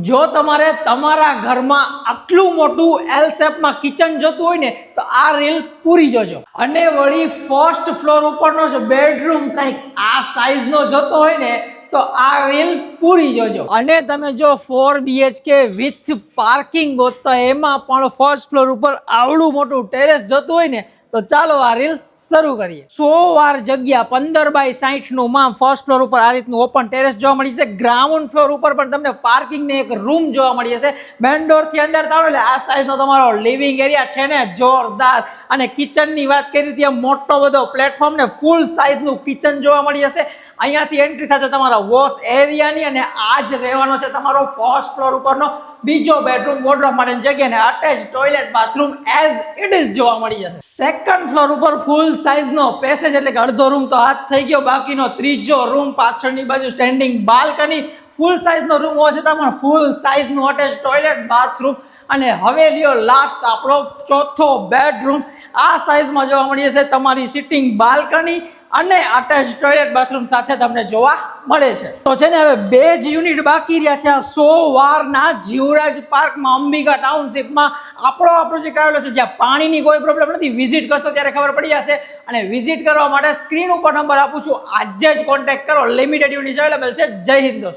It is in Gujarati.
જો તમારે તમારા ઘરમાં આટલું મોટું એલ શેપમાં કિચન જોતું હોય ને તો આ રીલ પૂરી જોજો. અને વળી ફર્સ્ટ ફ્લોર ઉપરનો જો બેડરૂમ કંઈક આ સાઈઝનો જોતો હોય ને તો આ રીલ પૂરી જોજો. અને તમે જો 4 BHK વિથ પાર્કિંગ ગોતતા એમાં પણ ફર્સ્ટ ફ્લોર ઉપર આવડું મોટું ટેરેસ જોતું હોય ને તો ચાલો આ રીલ શરૂ કરીએ. 100 વાર જગ્યા 15x60 નું માં ફર્સ્ટ ફ્લોર ઉપર આ રીતનું ઓપન ટેરેસ જોવા મળી છે. ગ્રાઉન્ડ ફ્લોર ઉપર પણ તમને પાર્કિંગ ને એક રૂમ જોવા મળી જશે. મેન ડોર થી અંદર તાળો એટલે આ સાઈઝ નો તમારો લિવિંગ એરિયા છે ને જોરદાર. અને કિચન ની વાત કરી ત્યાં મોટો બધો પ્લેટફોર્મ ને ફૂલ સાઈઝ નું કિચન જોવા મળી જશે. અહીંયાથી એન્ટ્રી થશે તમારા વોશ એરિયાની અને આ જ રહેવાનો છે તમારો ફર્સ્ટ ફ્લોર ઉપરનો બીજો બેડરૂમ વોર્ડરોબ માટેની જગ્યા ને attach toilet bathroom as it is જોવા મળી જશે. સેકન્ડ ફ્લોર ઉપર ફૂલ સાઈઝનો પેસેજ એટલે કે અડધો રૂમ તો હાથ થઈ ગયો, બાકીનો ત્રીજો રૂમ પાછળની બાજુ સ્ટેન્ડિંગ બાલ્કની ફૂલ સાઈઝનો રૂમ હોવા છતાં પણ ફૂલ સાઈઝનું અટેચ ટોયલેટ બાથરૂમ. અને હવે લ્યો લાસ્ટ આપણો ચોથો બેડરૂમ. આ સાઈઝમાં જોવા મળી જશે તમારી સિટિંગ બાલ્કની અને અટેચ ટોયલેટ બાથરૂમ સાથે તમને જોવા મળે છે. તો છે ને હવે 2 જ યુનિટ બાકી રહ્યા છે આ 100 વારના જીવરાજ પાર્કમાં અંબિકા ટાઉનશીપમાં. આપણો પ્રોજેક્ટ આવેલો છે જ્યાં પાણીની કોઈ પ્રોબ્લેમ નથી. વિઝિટ કરશો ત્યારે ખબર પડી જશે. અને વિઝિટ કરવા માટે સ્ક્રીન ઉપર નંબર આપું છું, આજે જ કોન્ટેક્ટ કરો. લિમિટેડ યુનિટ અવેલેબલ છે. જય હિન્દ દોસ્તો.